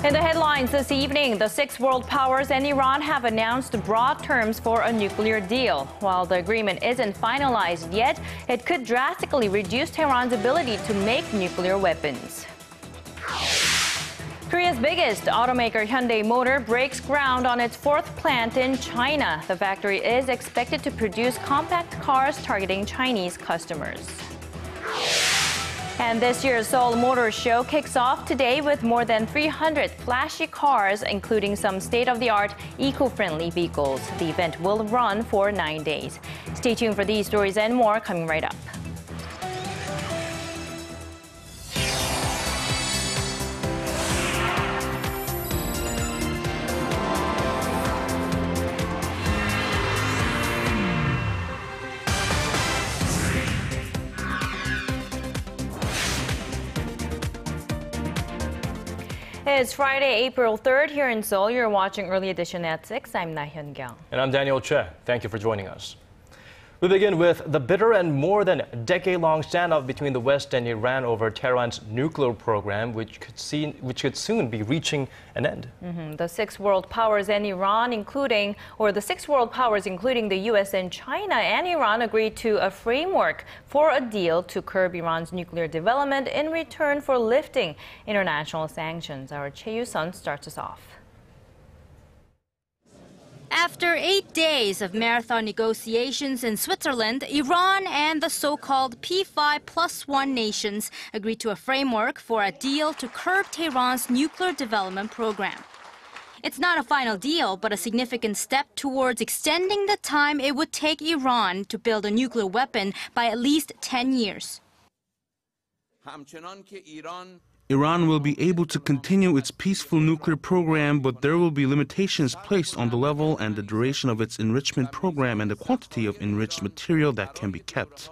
In the headlines this evening, the six world powers and Iran have announced broad terms for a nuclear deal. While the agreement isn't finalized yet, it could drastically reduce Tehran's ability to make nuclear weapons. Korea's biggest automaker Hyundai Motor breaks ground on its fourth plant in China. The factory is expected to produce compact cars targeting Chinese customers. And this year's Seoul Motor Show kicks off today with more than 300 flashy cars, including some state-of-the-art, eco-friendly vehicles. The event will run for 9 days. Stay tuned for these stories and more coming right up. It's Friday, April 3rd here in Seoul. You're watching Early Edition at 6. I'm Laah Hyun-kyung. And I'm Daniel Choy. Thank you for joining us. We begin with the bitter and more than decade-long standoff between the West and Iran over Tehran's nuclear program, which could soon be reaching an end. The six world powers and Iran, including the U.S. and China and Iran, agreed to a framework for a deal to curb Iran's nuclear development in return for lifting international sanctions. Our Choi Yoo-sun starts us off. After 8 days of marathon negotiations in Switzerland, Iran and the so-called P5+1 nations agreed to a framework for a deal to curb Tehran's nuclear development program. It's not a final deal, but a significant step towards extending the time it would take Iran to build a nuclear weapon by at least 10 years. Iran will be able to continue its peaceful nuclear program, but there will be limitations placed on the level and the duration of its enrichment program and the quantity of enriched material that can be kept.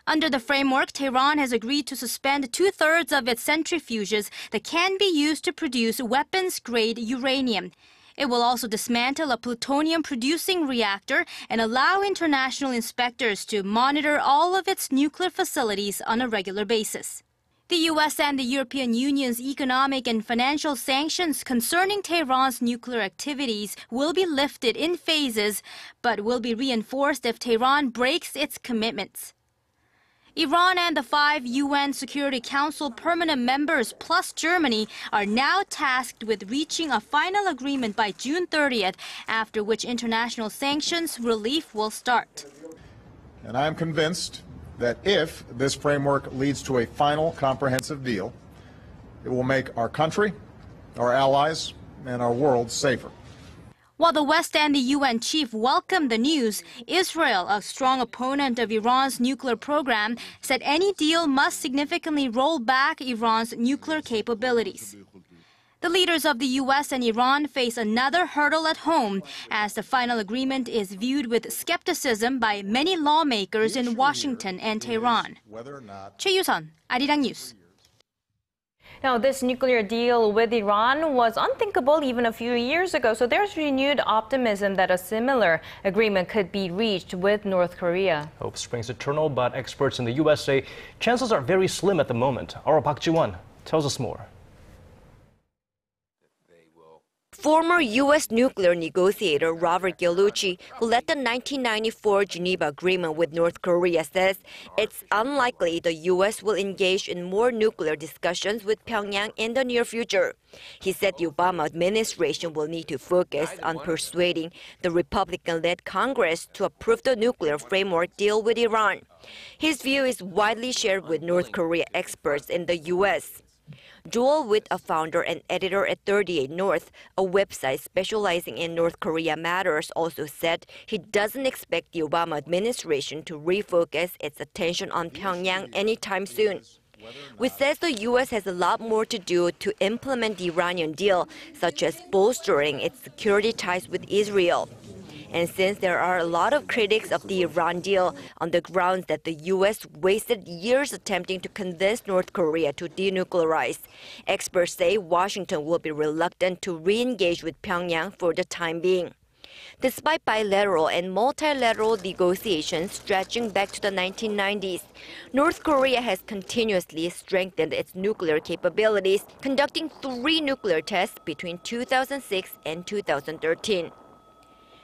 Under the framework, Tehran has agreed to suspend 2/3 of its centrifuges that can be used to produce weapons-grade uranium. It will also dismantle a plutonium-producing reactor and allow international inspectors to monitor all of its nuclear facilities on a regular basis. The U.S. and the European Union's economic and financial sanctions concerning Tehran's nuclear activities will be lifted in phases, but will be reinforced if Tehran breaks its commitments. Iran and the 5 UN Security Council permanent members plus Germany are now tasked with reaching a final agreement by June 30th, after which international sanctions relief will start. And I am convinced that if this framework leads to a final comprehensive deal, it will make our country, our allies, and our world safer. While the West and the UN chief welcomed the news, Israel, a strong opponent of Iran's nuclear program, said any deal must significantly roll back Iran's nuclear capabilities. The leaders of the U.S. and Iran face another hurdle at home, as the final agreement is viewed with skepticism by many lawmakers in Washington and Tehran. Choi Yoo-sun, Arirang News. Now, this nuclear deal with Iran was unthinkable even a few years ago, so there's renewed optimism that a similar agreement could be reached with North Korea. Hope springs eternal, but experts in the U.S. say chances are very slim at the moment. Our Park Ji-won tells us more. Former U.S. nuclear negotiator Robert Gallucci, who led the 1994 Geneva Agreement with North Korea, says it's unlikely the U.S. will engage in more nuclear discussions with Pyongyang in the near future. He said the Obama administration will need to focus on persuading the Republican-led Congress to approve the nuclear framework deal with Iran. His view is widely shared with North Korea experts in the U.S. Joel Witt, a founder and editor at 38 North, a website specializing in North Korea matters, also said he doesn't expect the Obama administration to refocus its attention on Pyongyang anytime soon. Witt says the U.S. has a lot more to do to implement the Iranian deal, such as bolstering its security ties with Israel. And since there are a lot of critics of the Iran deal on the grounds that the U.S. wasted years attempting to convince North Korea to denuclearize, experts say Washington will be reluctant to re-engage with Pyongyang for the time being. Despite bilateral and multilateral negotiations stretching back to the 1990s, North Korea has continuously strengthened its nuclear capabilities, conducting 3 nuclear tests between 2006 and 2013.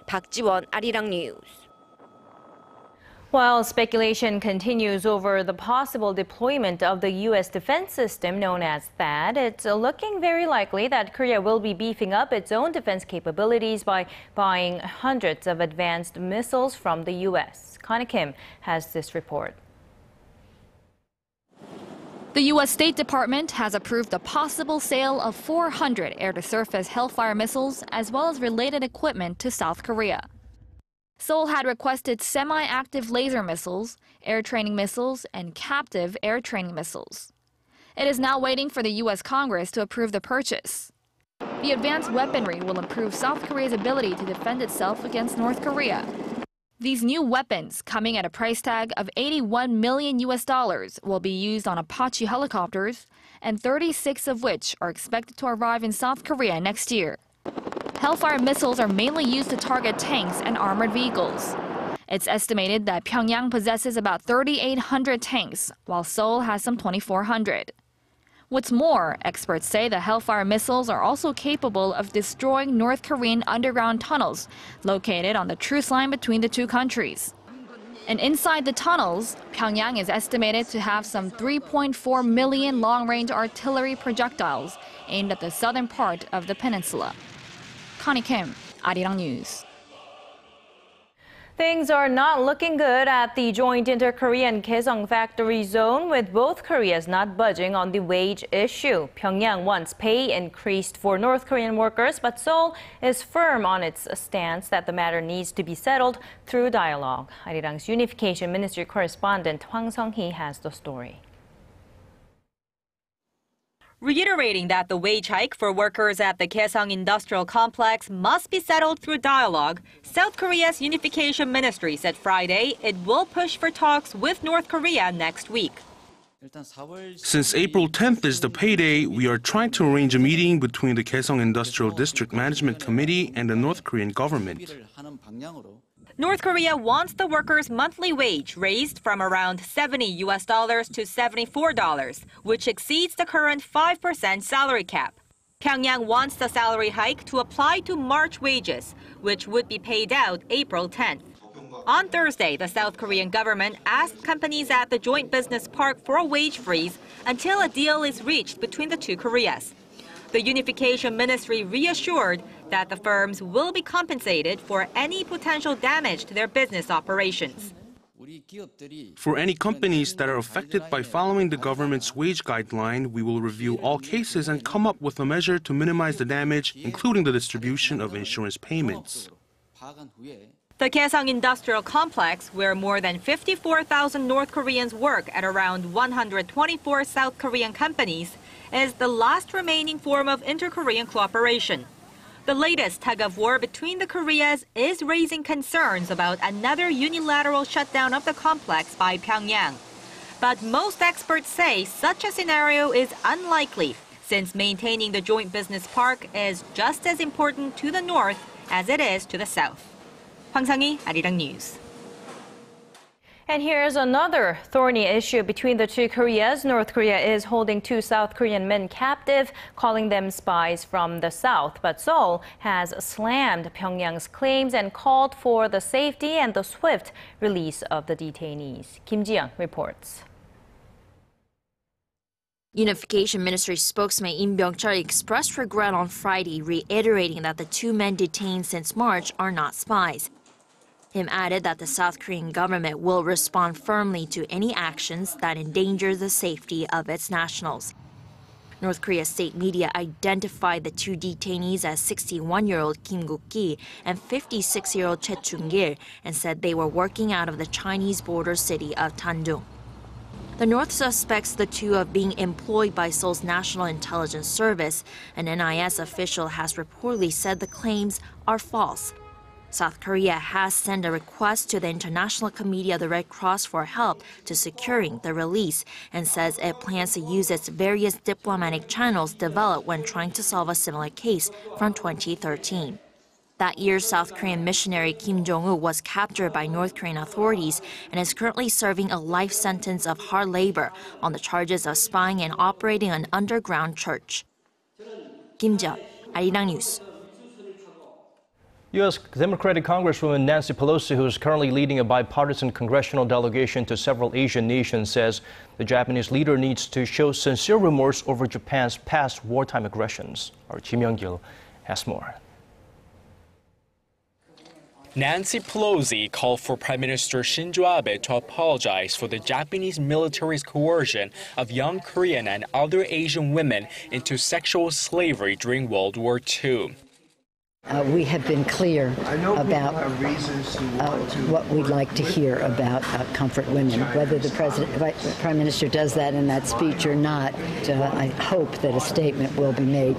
Park Ji-won, Arirang News. While speculation continues over the possible deployment of the U.S. defense system known as THAAD, it's looking very likely that Korea will be beefing up its own defense capabilities by buying hundreds of advanced missiles from the U.S. Connie Kim has this report. The U.S. State Department has approved the possible sale of 400 air-to-surface Hellfire missiles as well as related equipment to South Korea. Seoul had requested semi-active laser missiles, air training missiles, and captive air training missiles. It is now waiting for the U.S. Congress to approve the purchase. The advanced weaponry will improve South Korea's ability to defend itself against North Korea. These new weapons, coming at a price tag of $81 million, will be used on Apache helicopters, and 36 of which are expected to arrive in South Korea next year. Hellfire missiles are mainly used to target tanks and armored vehicles. It's estimated that Pyongyang possesses about 3,800 tanks, while Seoul has some 2,400. What's more, experts say the Hellfire missiles are also capable of destroying North Korean underground tunnels located on the truce line between the two countries. And inside the tunnels, Pyongyang is estimated to have some 3.4 million long-range artillery projectiles aimed at the southern part of the peninsula. Connie Kim, Arirang News. Things are not looking good at the joint inter-Korean Kaesong factory zone, with both Koreas not budging on the wage issue. Pyongyang wants pay increased for North Korean workers, but Seoul is firm on its stance that the matter needs to be settled through dialogue. Arirang's Unification Ministry correspondent Hwang Sung-hee has the story. Reiterating that the wage hike for workers at the Kaesong Industrial Complex must be settled through dialogue, South Korea's Unification Ministry said Friday it will push for talks with North Korea next week. Since April 10th is the payday, we are trying to arrange a meeting between the Kaesong Industrial District Management Committee and the North Korean government. North Korea wants the workers' monthly wage raised from around $70 to $74, which exceeds the current 5% salary cap. Pyongyang wants the salary hike to apply to March wages, which would be paid out April 10th. On Thursday, the South Korean government asked companies at the Joint Business Park for a wage freeze until a deal is reached between the two Koreas. The Unification Ministry reassured that the firms will be compensated for any potential damage to their business operations. For any companies that are affected by following the government's wage guideline, we will review all cases and come up with a measure to minimize the damage, including the distribution of insurance payments. The Kaesong Industrial Complex, where more than 54,000 North Koreans work at around 124 South Korean companies, is the last remaining form of inter-Korean cooperation. The latest tug-of-war between the Koreas is raising concerns about another unilateral shutdown of the complex by Pyongyang. But most experts say such a scenario is unlikely, since maintaining the joint business park is just as important to the north as it is to the south. Hwang Sung-hee, Arirang News. And here's another thorny issue between the two Koreas. North Korea is holding 2 South Korean men captive, calling them spies from the south. But Seoul has slammed Pyongyang's claims and called for the safety and the swift release of the detainees. Kim Ji-young reports. Unification Ministry spokesman Byungse expressed regret on Friday, reiterating that the 2 men detained since March are not spies. Him added that the South Korean government will respond firmly to any actions that endanger the safety of its nationals. North Korea's state media identified the 2 detainees as 61-year-old Kim Guk-ki and 56-year-old Choi Chung-gil and said they were working out of the Chinese border city of Tandung. The North suspects the 2 of being employed by Seoul's National Intelligence Service. An NIS official has reportedly said the claims are false. South Korea has sent a request to the International Committee of the Red Cross for help to securing the release and says it plans to use its various diplomatic channels developed when trying to solve a similar case from 2013. That year, South Korean missionary Kim Jong-un was captured by North Korean authorities and is currently serving a life sentence of hard labor on the charges of spying and operating an underground church. Kim Jeon, Arirang News. U.S. Democratic Congresswoman Nancy Pelosi, who is currently leading a bipartisan congressional delegation to several Asian nations, says the Japanese leader needs to show sincere remorse over Japan's past wartime aggressions. Our Kim Young-gil has more. Nancy Pelosi called for Prime Minister Shinzo Abe to apologize for the Japanese military's coercion of young Korean and other Asian women into sexual slavery during World War II. We have been clear about what we'd like to hear about comfort women. Whether the Prime Minister does that in that speech or not, I hope that a statement will be made.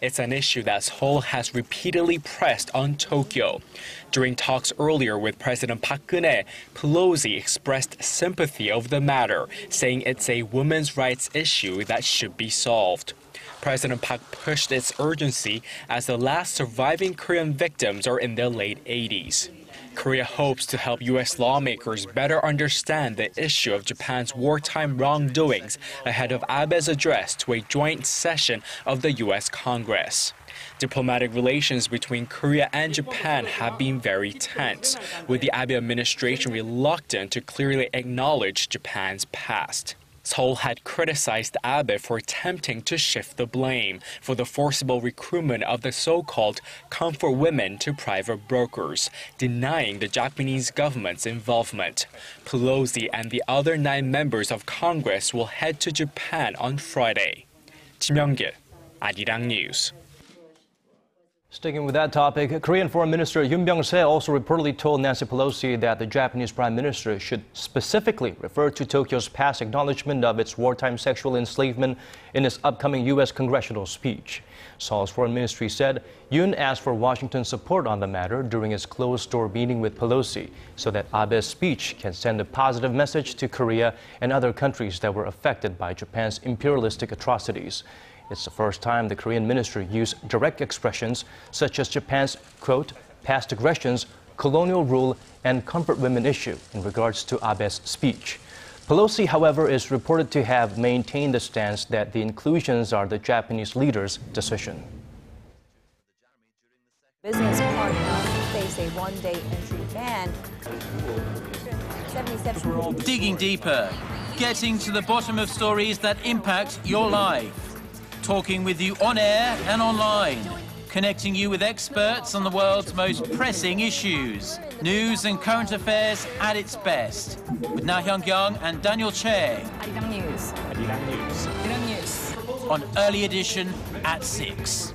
It's an issue that Seoul has repeatedly pressed on Tokyo. During talks earlier with President Park Geun-hye, Pelosi expressed sympathy over the matter, saying it's a women's rights issue that should be solved. President Park pushed its urgency as the last surviving Korean victims are in their late 80s. Korea hopes to help U.S. lawmakers better understand the issue of Japan's wartime wrongdoings ahead of Abe's address to a joint session of the U.S. Congress. Diplomatic relations between Korea and Japan have been very tense, with the Abe administration reluctant to clearly acknowledge Japan's past. Seoul had criticized Abe for attempting to shift the blame for the forcible recruitment of the so-called comfort women to private brokers, denying the Japanese government's involvement. Pelosi and the other 9 members of Congress will head to Japan on Friday. Kim Young-gil, Arirang News. Sticking with that topic, Korean Foreign Minister Byungse also reportedly told Nancy Pelosi that the Japanese Prime Minister should specifically refer to Tokyo's past acknowledgement of its wartime sexual enslavement in his upcoming U.S. congressional speech. Seoul's foreign ministry said Yoon asked for Washington's support on the matter during his closed-door meeting with Pelosi so that Abe's speech can send a positive message to Korea and other countries that were affected by Japan's imperialistic atrocities. It's the first time the Korean minister used direct expressions such as Japan's, quote, past aggressions, colonial rule, and comfort women issue in regards to Abe's speech. Pelosi, however, is reported to have maintained the stance that the inclusions are the Japanese leader's decision. Business partners face a one-day entry ban. 77. Digging deeper, getting to the bottom of stories that impact your life. Talking with you on air and online, connecting you with experts on the world's most pressing issues. News and current affairs at its best. With Laah Hyun-kyung and Daniel Choy. Arirang News. Arirang News. Arirang News. On Early Edition at 6.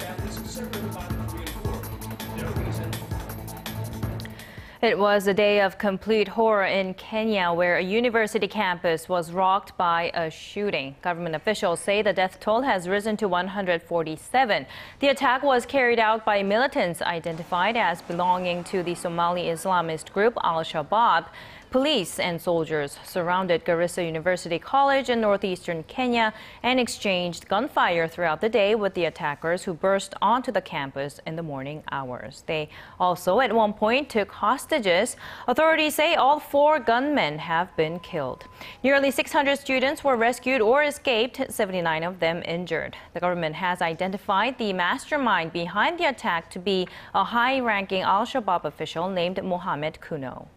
It was a day of complete horror in Kenya, where a university campus was rocked by a shooting. Government officials say the death toll has risen to 147. The attack was carried out by militants identified as belonging to the Somali Islamist group Al-Shabaab. Police and soldiers surrounded Garissa University College in northeastern Kenya and exchanged gunfire throughout the day with the attackers who burst onto the campus in the morning hours. They also at one point took hostages. Authorities say all 4 gunmen have been killed. Nearly 600 students were rescued or escaped, 79 of them injured. The government has identified the mastermind behind the attack to be a high-ranking Al-Shabaab official named Mohammed Kuno.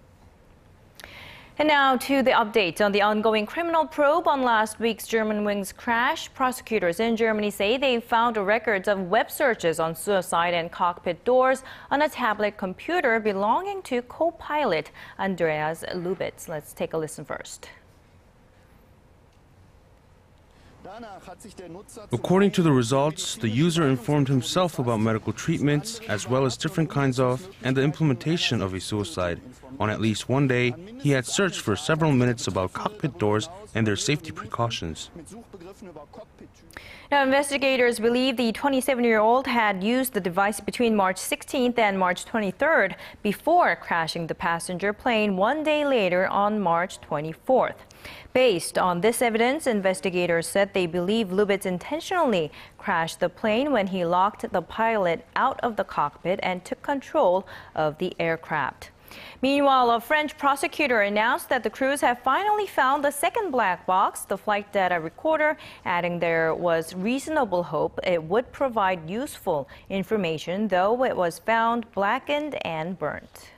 And now to the update on the ongoing criminal probe on last week's Germanwings crash. Prosecutors in Germany say they found records of web searches on suicide and cockpit doors on a tablet computer belonging to co-pilot Andreas Lubitz. Let's take a listen first. According to the results, the user informed himself about medical treatments, as well as different kinds of, and the implementation of a suicide. On at least one day, he had searched for several minutes about cockpit doors and their safety precautions. Now, investigators believe the 27-year-old had used the device between March 16th and March 23rd before crashing the passenger plane one day later on March 24th. Based on this evidence, investigators said they believe Lubitz intentionally crashed the plane when he locked the pilot out of the cockpit and took control of the aircraft. Meanwhile, a French prosecutor announced that the crews have finally found the second black box, the flight data recorder, adding there was reasonable hope it would provide useful information, though it was found blackened and burnt.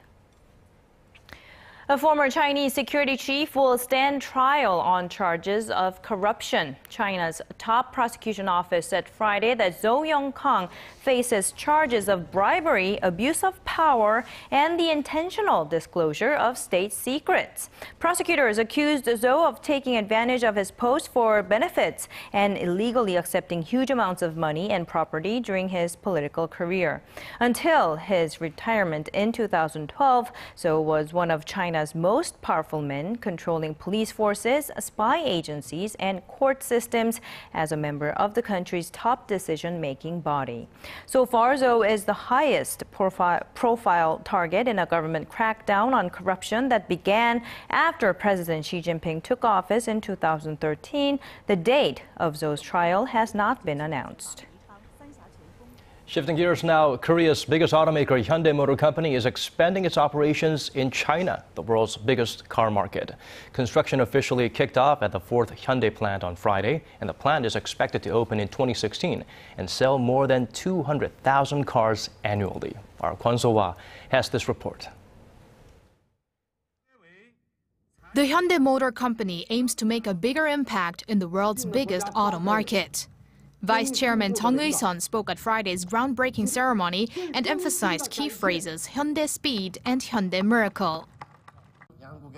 A former Chinese security chief will stand trial on charges of corruption. China's top prosecution office said Friday that Zhou Yongkang faces charges of bribery, abuse of power, and the intentional disclosure of state secrets. Prosecutors accused Zhou of taking advantage of his post for benefits and illegally accepting huge amounts of money and property during his political career. Until his retirement in 2012, Zhou was one of China's most powerful men, controlling police forces, spy agencies, and court systems as a member of the country's top decision-making body. So far, Zhou is the highest profile target in a government crackdown on corruption that began after President Xi Jinping took office in 2013. The date of Zhou's trial has not been announced. Shifting gears now, Korea's biggest automaker, Hyundai Motor Company, is expanding its operations in China, the world's biggest car market. Construction officially kicked off at the 4th Hyundai plant on Friday, and the plant is expected to open in 2016 and sell more than 200,000 cars annually. Our Kwon So-hwa has this report. The Hyundai Motor Company aims to make a bigger impact in the world's biggest auto market. Vice Chairman Chung Eui-sun spoke at Friday's groundbreaking ceremony and emphasized key phrases Hyundai Speed and Hyundai Miracle.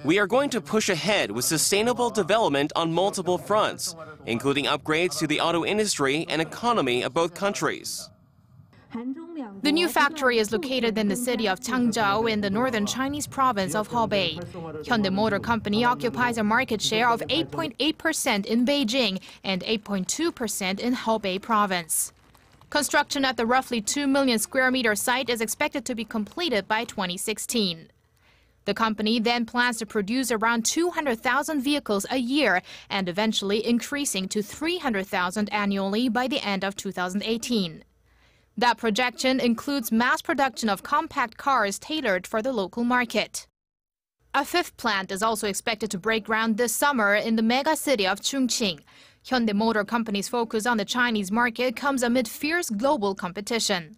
We are going to push ahead with sustainable development on multiple fronts, including upgrades to the auto industry and economy of both countries. The new factory is located in the city of Changzhou in the northern Chinese province of Hebei. Hyundai Motor Company occupies a market share of 8.8% in Beijing and 8.2% in Hebei province. Construction at the roughly 2 million square meter site is expected to be completed by 2016. The company then plans to produce around 200,000 vehicles a year and eventually increasing to 300,000 annually by the end of 2018. That projection includes mass production of compact cars tailored for the local market. A fifth plant is also expected to break ground this summer in the mega city of Chongqing. Hyundai Motor Company's focus on the Chinese market comes amid fierce global competition.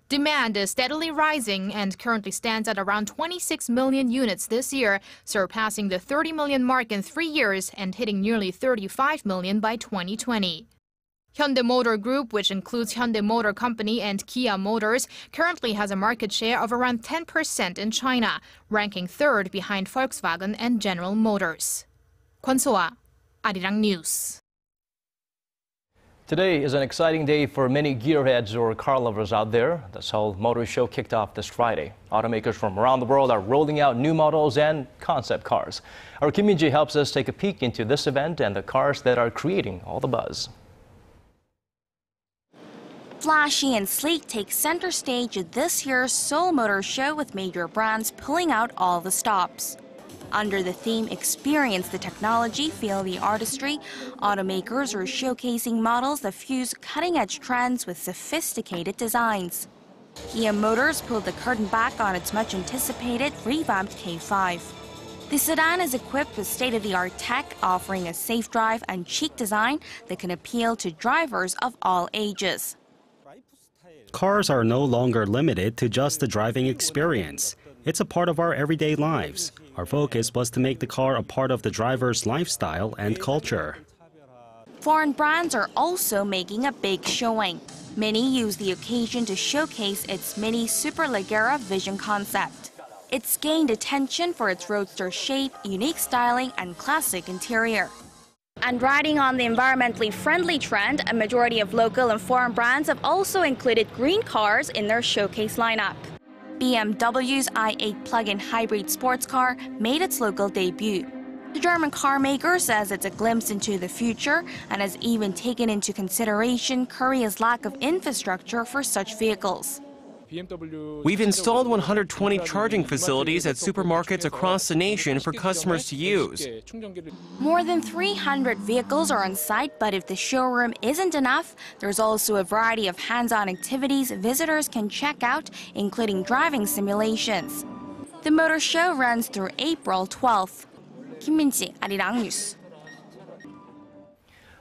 Demand is steadily rising and currently stands at around 26 million units this year, surpassing the 30 million mark in 3 years and hitting nearly 35 million by 2020. Hyundai Motor Group, which includes Hyundai Motor Company and Kia Motors, currently has a market share of around 10% in China, ranking third behind Volkswagen and General Motors. Kwon So-hwa, Arirang News. Today is an exciting day for many gearheads or car lovers out there. The Seoul Motor Show kicked off this Friday. Automakers from around the world are rolling out new models and concept cars. Our Kim Min-ji helps us take a peek into this event and the cars that are creating all the buzz. Flashy and sleek take center stage at this year's Seoul Motor Show, with major brands pulling out all the stops. Under the theme Experience the Technology, Feel the Artistry, automakers are showcasing models that fuse cutting-edge trends with sophisticated designs. Kia Motors pulled the curtain back on its much-anticipated revamped K5. The sedan is equipped with state-of-the-art tech, offering a safe drive and chic design that can appeal to drivers of all ages. Cars are no longer limited to just the driving experience. It's a part of our everyday lives. Our focus was to make the car a part of the driver's lifestyle and culture. Foreign brands are also making a big showing. Mini used the occasion to showcase its Mini Superleggera vision concept. It's gained attention for its roadster shape, unique styling, and classic interior. And riding on the environmentally friendly trend, a majority of local and foreign brands have also included green cars in their showcase lineup. BMW's i8 plug-in hybrid sports car made its local debut. The German car maker says it's a glimpse into the future and has even taken into consideration Korea's lack of infrastructure for such vehicles. We've installed 120 charging facilities at supermarkets across the nation for customers to use. More than 300 vehicles are on site, but if the showroom isn't enough, there's also a variety of hands-on activities visitors can check out, including driving simulations. The motor show runs through April 12th. Kim Min-ji, Arirang News.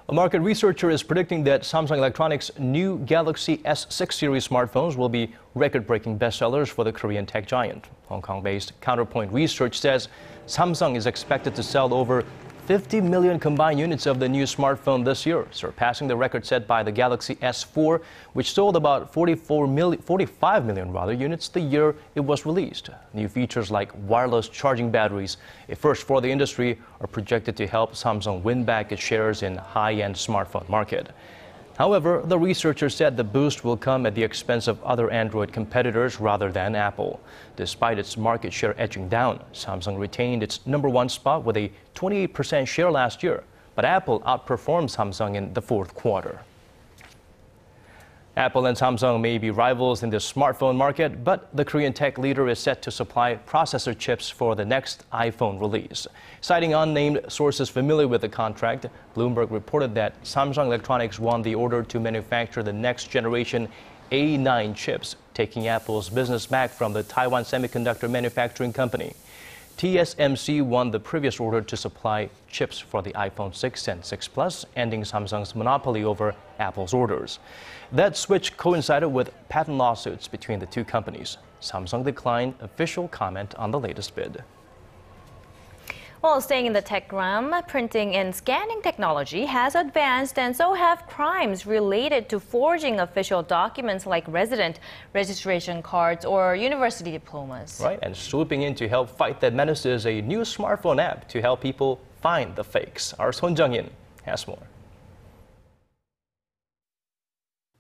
A market researcher is predicting that Samsung Electronics' new Galaxy S6 series smartphones will be record-breaking bestsellers for the Korean tech giant. Hong Kong-based Counterpoint Research says Samsung is expected to sell over 50 million combined units of the new smartphone this year, surpassing the record set by the Galaxy S4, which sold about 45 million units the year it was released. New features like wireless charging batteries, a first for the industry, are projected to help Samsung win back its shares in high-end smartphone market. However, the researcher said the boost will come at the expense of other Android competitors rather than Apple. Despite its market share edging down, Samsung retained its #1 spot with a 28% share last year, but Apple outperformed Samsung in the fourth quarter. Apple and Samsung may be rivals in the smartphone market, but the Korean tech leader is set to supply processor chips for the next iPhone release. Citing unnamed sources familiar with the contract, Bloomberg reported that Samsung Electronics won the order to manufacture the next generation A9 chips, taking Apple's business back from the Taiwan semiconductor manufacturing company. TSMC won the previous order to supply chips for the iPhone 6 and 6 Plus, ending Samsung's monopoly over Apple's orders. That switch coincided with patent lawsuits between the two companies. Samsung declined official comment on the latest bid. Well, staying in the tech realm, printing and scanning technology has advanced, and so have crimes related to forging official documents like resident registration cards or university diplomas. Right, and swooping in to help fight that menace is a new smartphone app to help people find the fakes. Our Son Jung-in has more.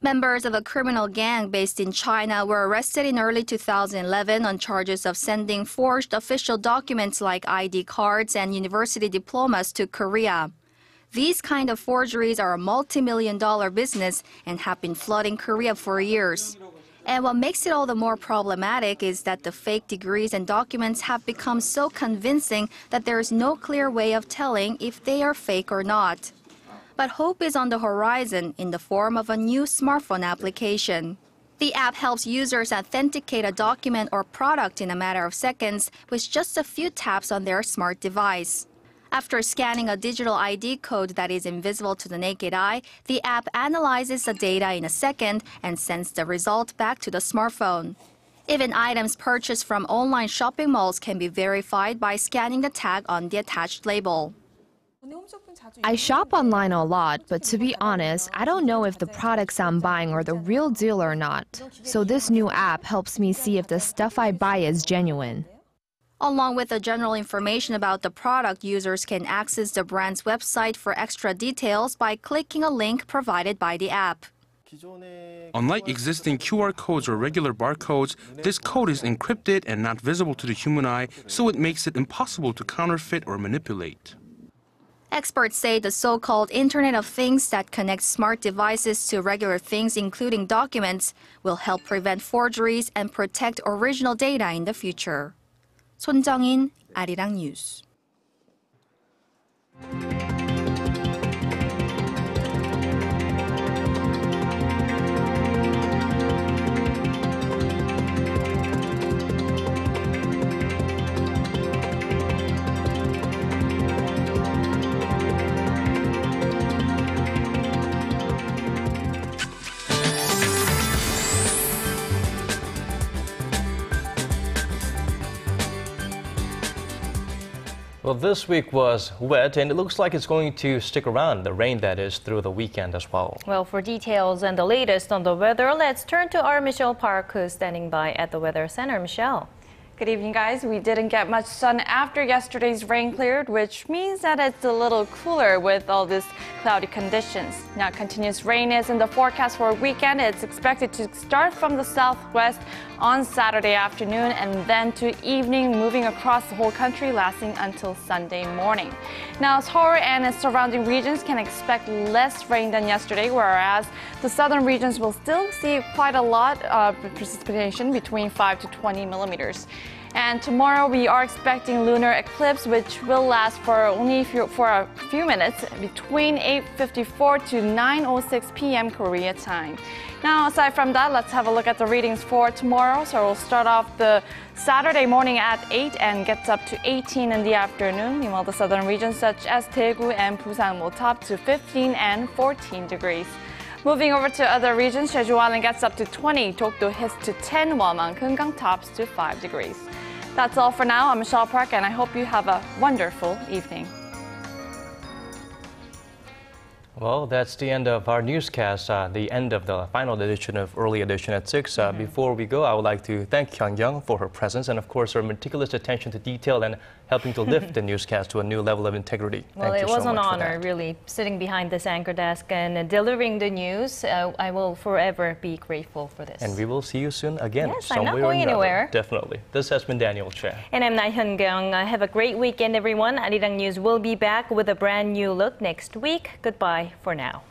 Members of a criminal gang based in China were arrested in early 2011 on charges of sending forged official documents like ID cards and university diplomas to Korea. These kind of forgeries are a multi-million-dollar business and have been flooding Korea for years. And what makes it all the more problematic is that the fake degrees and documents have become so convincing that there is no clear way of telling if they are fake or not. But hope is on the horizon in the form of a new smartphone application. The app helps users authenticate a document or product in a matter of seconds with just a few taps on their smart device. After scanning a digital ID code that is invisible to the naked eye, the app analyzes the data in a second and sends the result back to the smartphone. Even items purchased from online shopping malls can be verified by scanning the tag on the attached label. I shop online a lot, but to be honest, I don't know if the products I'm buying are the real deal or not. So this new app helps me see if the stuff I buy is genuine. Along with the general information about the product, users can access the brand's website for extra details by clicking a link provided by the app. Unlike existing QR codes or regular barcodes, this code is encrypted and not visible to the human eye, so it makes it impossible to counterfeit or manipulate. Experts say the so-called Internet of Things that connects smart devices to regular things, including documents, will help prevent forgeries and protect original data in the future. Son Jung-in, Arirang News. Well, this week was wet, and it looks like it's going to stick around, the rain that is, through the weekend as well. Well, for details and the latest on the weather, let's turn to our Michelle Park, who's standing by at the Weather Center. Michelle. Good evening, guys. We didn't get much sun after yesterday's rain cleared, which means that it's a little cooler with all these cloudy conditions. Now, continuous rain is in the forecast for a weekend. It's expected to start from the southwest on Saturday afternoon and then to evening, moving across the whole country, lasting until Sunday morning. Now, Seoul and its surrounding regions can expect less rain than yesterday, whereas the southern regions will still see quite a lot of precipitation, between 5 to 20 millimeters. And tomorrow we are expecting lunar eclipse, which will last for only for a few minutes, between 8:54 to 9:06 p.m. Korea time. Now, aside from that, let's have a look at the readings for tomorrow. So we'll start off the Saturday morning at 8 and gets up to 18 in the afternoon. Meanwhile, the southern regions such as Daegu and Busan will top to 15 and 14 degrees. Moving over to other regions, Jeju Island gets up to 20, Dokdo hits to 10, while Mangkeungang tops to 5 degrees. That's all for now. I'm Michelle Park, and I hope you have a wonderful evening. Well, that's the end of our newscast, the end of the final edition of Early Edition at 6. Before we go, I would like to thank Hyun-kyung for her presence and, of course, her meticulous attention to detail and helping to lift the newscast to a new level of integrity. Well, it was an honor, really, sitting behind this anchor desk and delivering the news. I will forever be grateful for this. And we will see you soon again. Yes, I'm not going anywhere. Definitely. This has been Daniel Choy. And I'm Laah Hyun-kyung. Have a great weekend, everyone. Arirang News will be back with a brand new look next week. Goodbye for now.